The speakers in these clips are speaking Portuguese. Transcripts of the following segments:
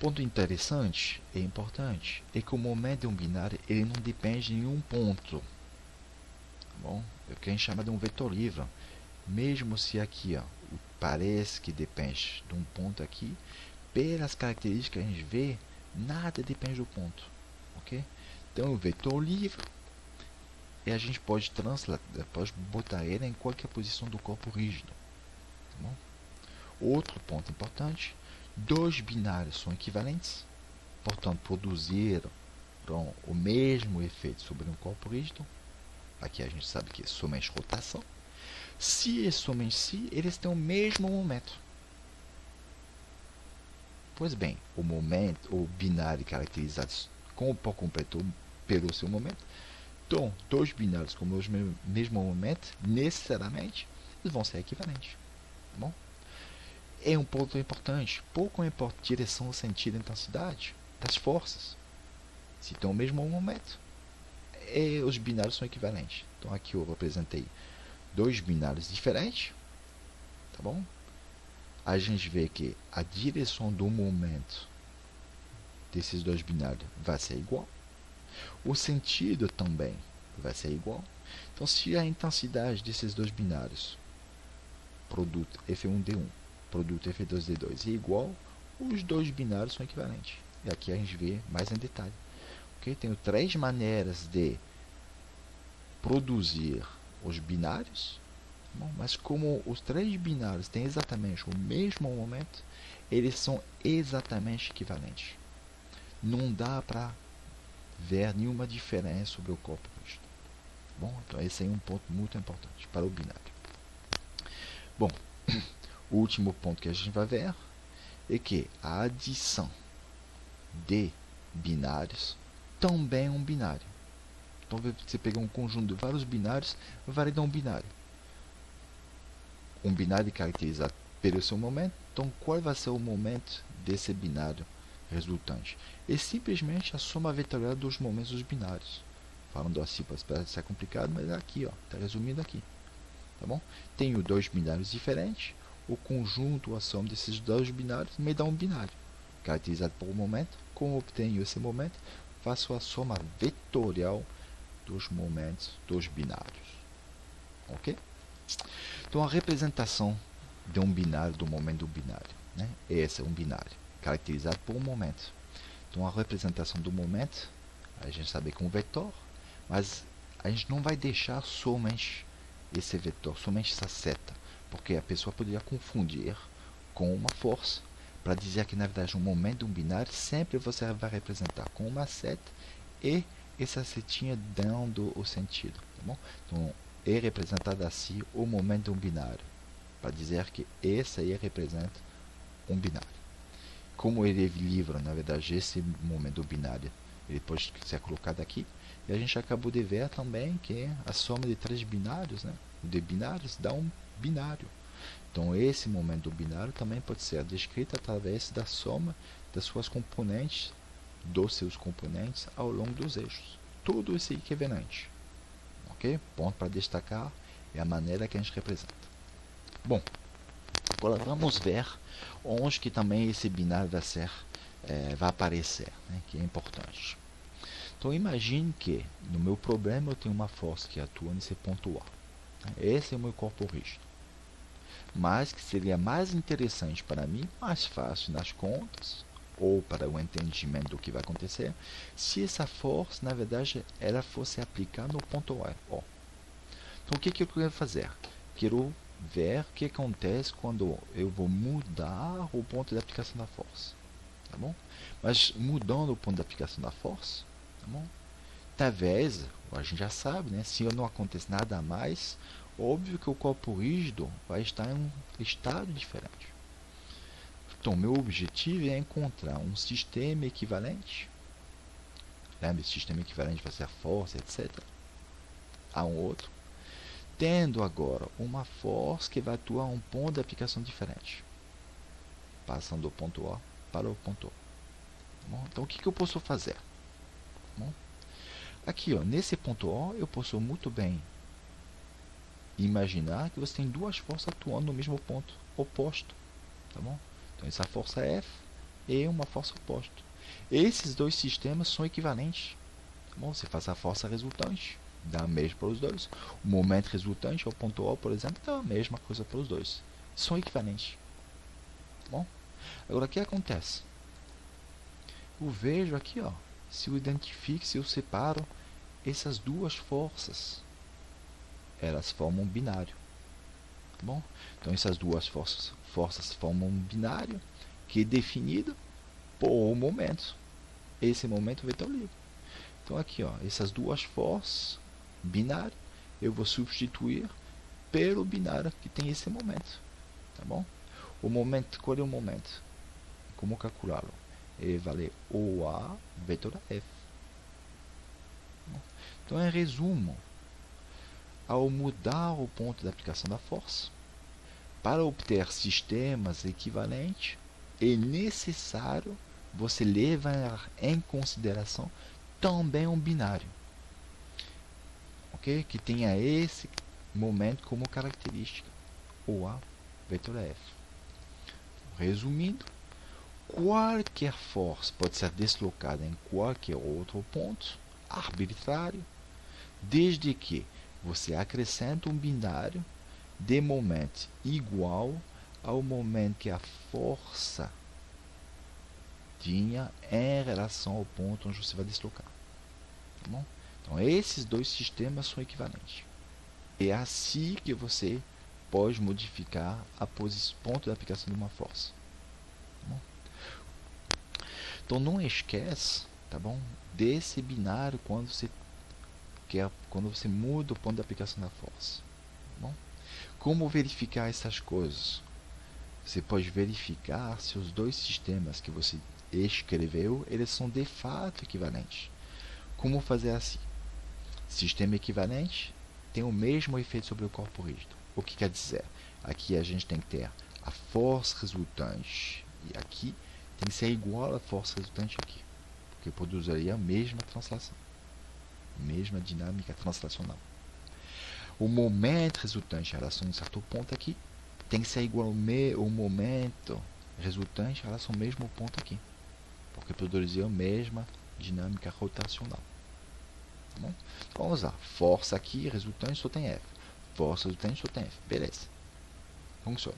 Ponto interessante e importante é que o momento de um binário ele não depende de nenhum ponto. Tá bom? É o que a gente chama de um vetor livre. Mesmo se aqui parece que depende de um ponto aqui, pelas características que a gente vê, nada depende do ponto. Ok? Então o vetor livre e a gente pode botar ele em qualquer posição do corpo rígido. Tá bom? Outro ponto importante, dois binários são equivalentes, portanto produziram o mesmo efeito sobre um corpo rígido. Aqui a gente sabe que é somente rotação. Se é somente se, eles têm o mesmo momento. Pois bem, o binário caracterizado por completo pelo seu momento. Então, dois binários com o mesmo momento, necessariamente, eles vão ser equivalentes. Tá bom? É um ponto importante. Pouco importa direção, sentido e intensidade das forças. Se tem o mesmo momento, os binários são equivalentes. Então, aqui eu apresentei dois binários diferentes. Tá bom? A gente vê que a direção do momento desses dois binários vai ser igual. O sentido também vai ser igual. Então, se a intensidade desses dois binários, produto F1D1, produto F2D2, é igual, os dois binários são equivalentes. E aqui a gente vê mais em detalhe. Okay? Tenho três maneiras de produzir os binários. Bom, mas como os três binários têm exatamente o mesmo momento, eles são exatamente equivalentes. Não dá para ver nenhuma diferença sobre o corpo rígido. Bom, então esse é um ponto muito importante para o binário. Bom, o último ponto que a gente vai ver é que a adição de binários também é um binário. Então, você pegar um conjunto de vários binários, vai dar um binário. Um binário caracterizado pelo seu momento. Então, qual vai ser o momento desse binário resultante? É simplesmente a soma vetorial dos momentos dos binários. Falando assim, pode ser complicado, mas é aqui, está resumido aqui. Tá bom? Tenho dois binários diferentes. O conjunto, a soma desses dois binários, me dá um binário caracterizado por um momento. Como obtenho esse momento? Faço a soma vetorial dos momentos dos binários. Ok? Então, a representação de um binário, do momento do binário. Né? Esse é um binário, caracterizado por um momento. Então, a representação do momento, a gente sabe que é um vetor, mas a gente não vai deixar somente esse vetor, somente essa seta, porque a pessoa poderia confundir com uma força, para dizer que, na verdade, um momento de um binário, sempre você vai representar com uma seta e essa setinha dando o sentido. Tá bom? Então, é representado assim o momento de um binário, para dizer que esse aí representa um binário. Como ele é livre, na verdade, esse momento do binário ele pode ser colocado aqui, e a gente acabou de ver também que a soma de três binários, né, de binários, dá um binário. Então, esse momento do binário também pode ser descrito através da soma das suas componentes, dos seus componentes ao longo dos eixos. Tudo isso é equivalente. Ok? Ponto para destacar é a maneira que a gente representa. Bom, agora vamos ver onde que também esse binário vai aparecer, né, que é importante. Então, imagine que no meu problema eu tenho uma força que atua nesse ponto A. Esse é o meu corpo rígido. Mas que seria mais interessante para mim, mais fácil nas contas, ou para o entendimento do que vai acontecer, se essa força, na verdade, ela fosse aplicada no ponto A. Então, o que eu quero fazer? Quero ver o que acontece quando eu vou mudar o ponto de aplicação da força. Tá bom? Mas mudando o ponto de aplicação da força, tá bom? Talvez, a gente já sabe, né? Se não acontecer nada a mais, óbvio que o corpo rígido vai estar em um estado diferente. Então, meu objetivo é encontrar um sistema equivalente. Lembra, esse sistema equivalente vai ser a força, etc. A um outro. Tendo agora uma força que vai atuar a um ponto de aplicação diferente. Passando do ponto A para o ponto A. Bom, então, o que eu posso fazer? Bom, aqui, nesse ponto A, eu posso muito bem imaginar que você tem duas forças atuando no mesmo ponto oposto. Tá bom? Então, essa força F e uma força oposta. Esses dois sistemas são equivalentes. Bom, você faz a força resultante, dá a mesma para os dois. O momento resultante, o ponto O, por exemplo, dá a mesma coisa para os dois. São equivalentes. Bom, agora o que acontece? Eu vejo aqui, ó, se eu identifico, se eu separo essas duas forças, elas formam um binário. Bom, então essas duas forças formam um binário que é definido por momento. Esse momento vetor livre. Então aqui, ó, essas duas forças binário, eu vou substituir pelo binário que tem esse momento, tá bom? O momento, qual é o momento? Como calculá-lo? Ele vale OA vetor F. Então, em resumo, ao mudar o ponto de aplicação da força, para obter sistemas equivalentes, é necessário você levar em consideração também um binário, ok? Que tenha esse momento como característica, OA vetor F. Resumindo, qualquer força pode ser deslocada em qualquer outro ponto arbitrário, desde que você acrescenta um binário de momento igual ao momento que a força tinha em relação ao ponto onde você vai deslocar. Tá bom? Então, esses dois sistemas são equivalentes. É assim que você pode modificar a ponto de aplicação de uma força. Tá bom? Então, não esquece, tá bom, desse binário quando você muda o ponto de aplicação da força. Tá bom? Como verificar essas coisas? Você pode verificar se os dois sistemas que você escreveu, eles são de fato equivalentes. Como fazer assim? Sistema equivalente tem o mesmo efeito sobre o corpo rígido. O que quer dizer? Aqui a gente tem que ter a força resultante e aqui tem que ser igual à força resultante aqui, porque produziria a mesma translação, mesma dinâmica translacional. O momento resultante em relação a um certo ponto aqui tem que ser igual ao momento resultante em relação ao mesmo ponto aqui, porque produziria a mesma dinâmica rotacional. Tá bom? Então, vamos lá. Força aqui, resultante só tem F. Força resultante só tem F. Beleza. Funciona.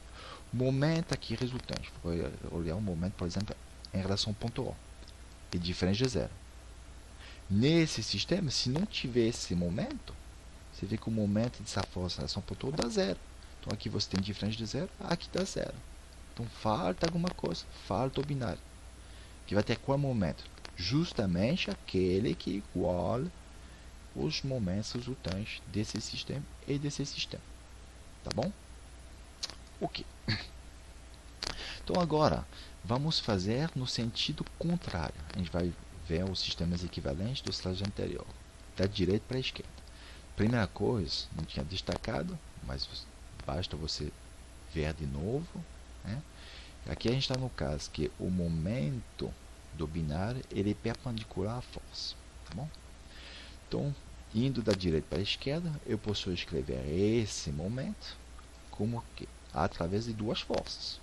Momento aqui, resultante. Vou olhar um momento, por exemplo, em relação ao ponto O. É diferente de zero. Nesse sistema, se não tiver esse momento, você vê que o momento dessa força em relação ao ponto O dá zero. Então, aqui você tem diferente de zero, aqui dá zero. Então, falta alguma coisa. Falta o binário. Que vai ter qual momento? Justamente aquele que iguala os momentos resultantes desse sistema e desse sistema. Tá bom? Ok. Então agora, vamos fazer no sentido contrário. A gente vai ver os sistemas equivalentes do slide anterior, da direita para a esquerda. Primeira coisa, não tinha destacado, mas basta você ver de novo. Né? Aqui a gente está no caso que o momento do binário ele é perpendicular à força. Tá bom? Então, indo da direita para a esquerda, eu posso escrever esse momento como que? Através de duas forças.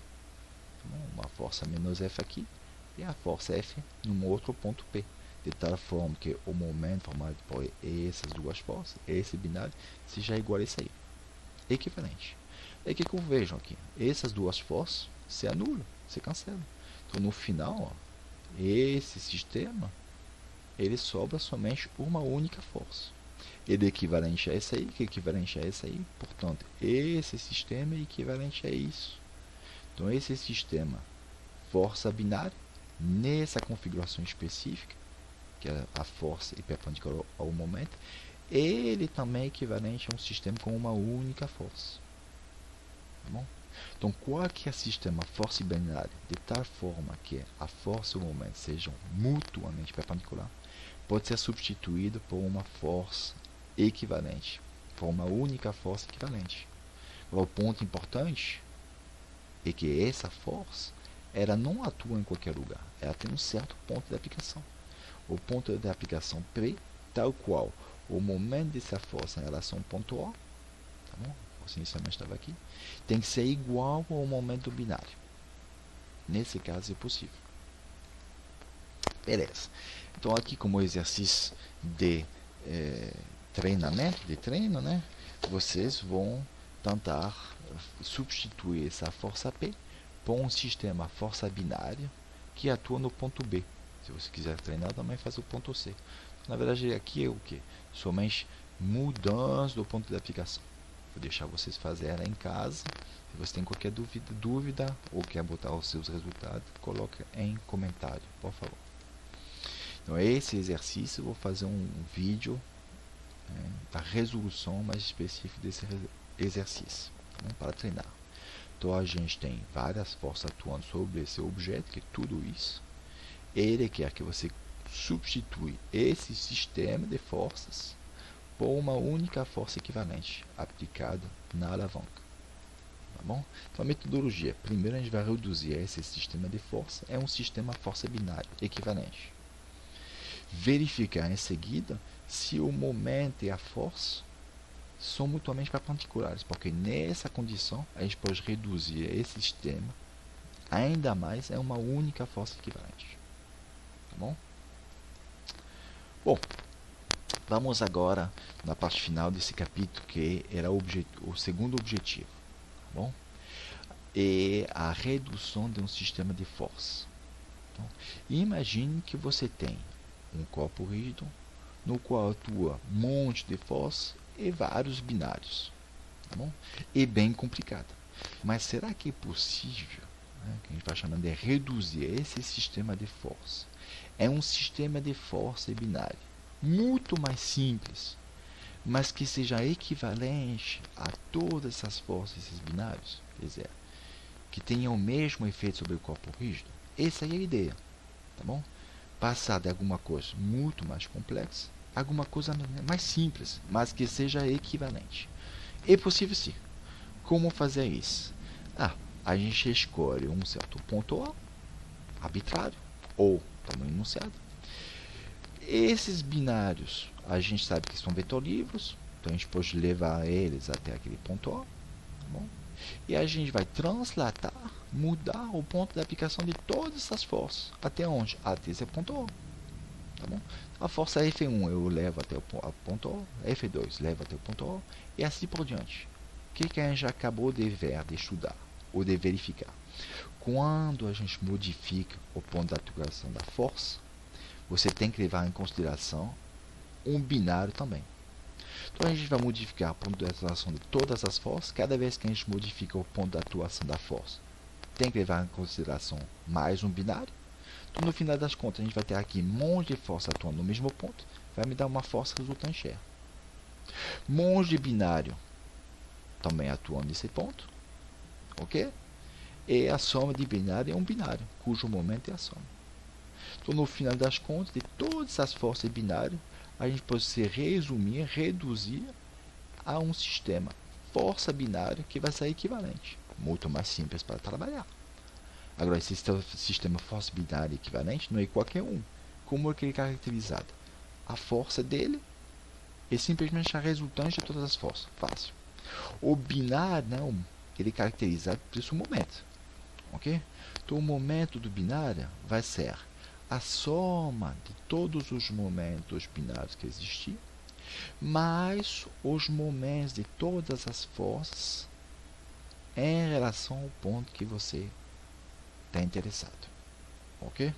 Uma força menos F aqui e a força F num outro ponto P. De tal forma que o momento formado por essas duas forças, esse binário, seja igual a esse aí. Equivalente. E o que eu vejo aqui? Essas duas forças se anulam, se cancelam. Então, no final, ó, esse sistema ele sobra somente uma única força. Ele é equivalente a essa aí, que é equivalente a essa aí. Portanto, esse sistema é equivalente a isso. Então, esse sistema força binária, nessa configuração específica, que é a força é perpendicular ao momento, ele também é equivalente a um sistema com uma única força. Tá bom? Então, qualquer sistema força binária, de tal forma que a força e o momento sejam mutuamente perpendiculares, pode ser substituído por uma força equivalente, por uma única força equivalente. O ponto importante é que essa força ela não atua em qualquer lugar, ela tem um certo ponto de aplicação. O ponto de aplicação P, tal qual o momento dessa força em relação ao ponto O, tá bom? A força inicialmente estava aqui, tem que ser igual ao momento do binário. Nesse caso é possível. Beleza. Então aqui como exercício de treinamento, de treino, né? Vocês vão tentar substituir essa força P por um sistema força binária que atua no ponto B. Se você quiser treinar, também faz o ponto C. Na verdade, aqui é o que? Somente mudança do ponto de aplicação. Vou deixar vocês fazerem em casa. Se você tem qualquer dúvida ou quer botar os seus resultados, coloque em comentário, por favor. Então, esse exercício, eu vou fazer um vídeo da resolução mais específica desse exercício, para treinar. Então, a gente tem várias forças atuando sobre esse objeto, que é tudo isso. Ele quer que você substitui esse sistema de forças por uma única força equivalente aplicada na alavanca. Tá bom? Então, a metodologia. Primeiro, a gente vai reduzir esse sistema de força. É um sistema força binária equivalente. Verificar em seguida se o momento e a força são mutuamente perpendiculares, porque nessa condição a gente pode reduzir esse sistema ainda mais é uma única força equivalente. Tá bom? Bom, vamos agora na parte final desse capítulo, que era o segundo objetivo. Tá bom? É a redução de um sistema de força. Então, imagine que você tem um corpo rígido no qual atua um monte de força e vários binários. Tá bom? É bem complicado. Mas será que é possível, que a gente vai chamando de reduzir esse sistema de força? É um sistema de força binário muito mais simples, mas que seja equivalente a todas essas forças, esses binários, quer dizer, que tenham o mesmo efeito sobre o corpo rígido. Essa é a ideia. Tá bom? Passar de alguma coisa muito mais complexa a alguma coisa mais simples, mas que seja equivalente. É possível sim. Como fazer isso? A gente escolhe um certo ponto arbitrário ou tamanho enunciado. Esses binários, a gente sabe que são vetor-livres, então a gente pode levar eles até aquele ponto O. Tá bom? E a gente vai translatar, mudar o ponto de aplicação de todas essas forças. Até onde? Até esse ponto O. Tá bom? A força F1 eu levo até o ponto O, F2 leva até o ponto O, e assim por diante. O que a gente já acabou de ver, de estudar, ou de verificar? Quando a gente modifica o ponto de aplicação da força, você tem que levar em consideração um binário também. Então a gente vai modificar o ponto de atuação de todas as forças. Cada vez que a gente modifica o ponto de atuação da força, tem que levar em consideração mais um binário. Então, no final das contas, a gente vai ter aqui um monte de força atuando no mesmo ponto. Vai me dar uma força resultante R. Monte de binário também atuando nesse ponto. Ok? E a soma de binário é um binário, cujo momento é a soma. Então, no final das contas, de todas as forças binárias, a gente pode se resumir, reduzir a um sistema força binária que vai ser equivalente. Muito mais simples para trabalhar. Agora, esse sistema força binária equivalente não é qualquer um. Como é que ele é caracterizado? A força dele é simplesmente a resultante de todas as forças. Fácil. O binário, não, ele é caracterizado por esse momento. Ok? Então, o momento do binário vai ser a soma de todos os momentos binários que existiam, mais os momentos de todas as forças em relação ao ponto que você está interessado. Ok?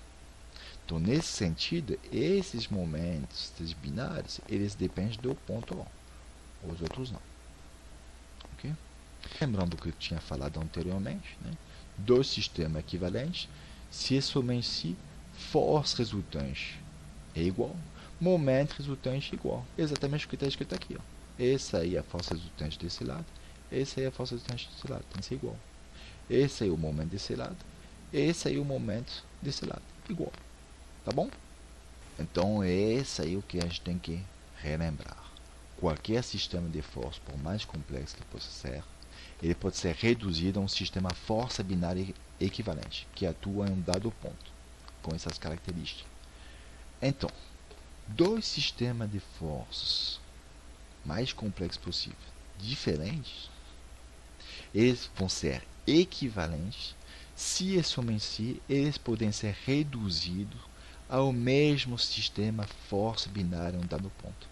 Então, nesse sentido, esses momentos dos binários, eles dependem do ponto O. Os outros não. Ok? Lembrando o que eu tinha falado anteriormente, né? Dois sistemas equivalentes, se somente se força resultante é igual, momento resultante é igual. Exatamente o que está escrito aqui. Essa aí é a força resultante desse lado, essa aí é a força resultante desse lado, tem que ser igual. Esse aí é o momento desse lado, esse aí é o momento desse lado, igual. Tá bom? Então, esse aí é o que a gente tem que relembrar. Qualquer sistema de força, por mais complexo que possa ser, ele pode ser reduzido a um sistema força binária equivalente, que atua em um dado ponto, com essas características. Então, dois sistemas de forças mais complexos possível, diferentes, eles vão ser equivalentes se e somente se eles podem ser reduzidos ao mesmo sistema força binária em um dado ponto.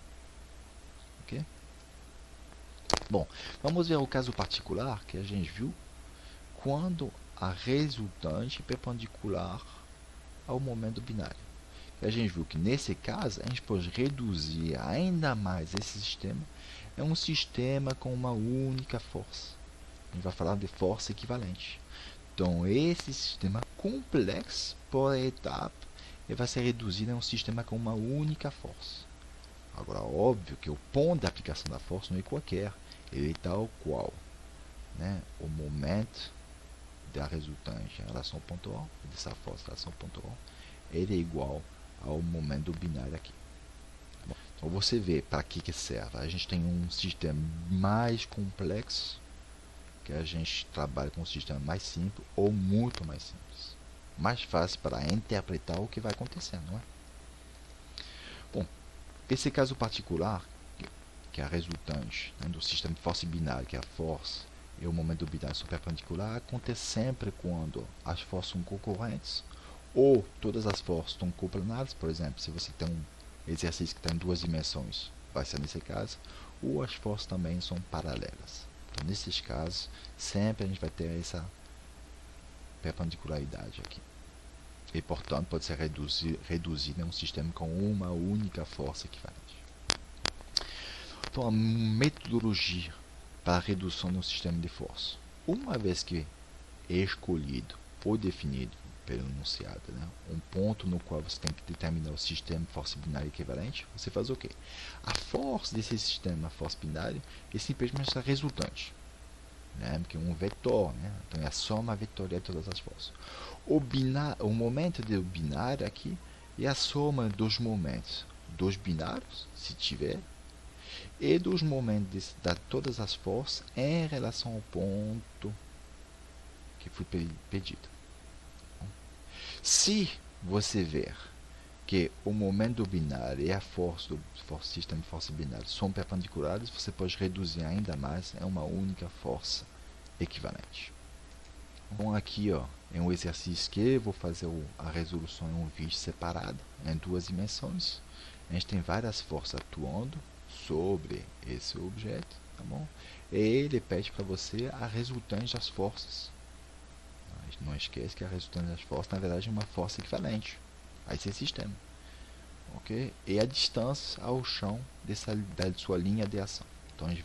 Ok? Bom, vamos ver o caso particular que a gente viu quando a resultante é perpendicular ao momento binário. A gente viu que nesse caso a gente pode reduzir ainda mais esse sistema. É um sistema com uma única força. A gente vai falar de força equivalente. Então, esse sistema complexo por etapa ele vai ser reduzido a um sistema com uma única força. Agora, óbvio que o ponto de aplicação da força não é qualquer. Ele é tal qual, né? O momento da resultante em relação ao pontual, dessa força em relação ao pontual, ele é igual ao momento binário aqui. Então você vê para que serve. A gente tem um sistema mais complexo, que a gente trabalha com um sistema mais simples ou muito mais simples. Mais fácil para interpretar o que vai acontecer, não é? Bom, esse caso particular, que é a resultante, né, do sistema de força binária, que é a força e o momento binário são perpendiculares, acontece sempre quando as forças são concorrentes ou todas as forças estão coplanadas. Por exemplo, se você tem um exercício que está em duas dimensões, vai ser nesse caso, ou as forças também são paralelas. Então, nesses casos, sempre a gente vai ter essa perpendicularidade aqui. E, portanto, pode ser reduzido em um sistema com uma única força equivalente. Então, a metodologia para a redução de um sistema de força. Uma vez que é escolhido ou definido pelo enunciado, né, um ponto no qual você tem que determinar o sistema de força binária equivalente, você faz o quê? A força desse sistema, a força binária, é simplesmente a resultante, né, porque é um vetor, né, então é a soma vetorial de todas as forças. O momento do binário aqui é a soma dos momentos dos binários, se tiver, e dos momentos de todas as forças em relação ao ponto que foi pedido. Se você ver que o momento binário e a força do sistema de força binário são perpendiculares, você pode reduzir ainda mais em uma única força equivalente. Então aqui é um exercício que eu vou fazer a resolução em um vídeo separado, em duas dimensões. A gente tem várias forças atuando sobre esse objeto, tá bom? E ele pede para você a resultante das forças. Mas não esquece que a resultante das forças, na verdade, é uma força equivalente a esse sistema, ok? E a distância ao chão da sua linha de ação. Então a gente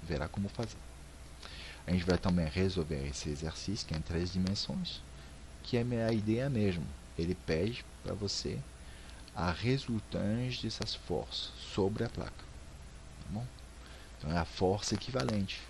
verá como fazer. A gente vai também resolver esse exercício, que é em 3 dimensões, que é a ideia mesmo. Ele pede para você a resultante dessas forças sobre a placa. Tá bom? Então é a força equivalente.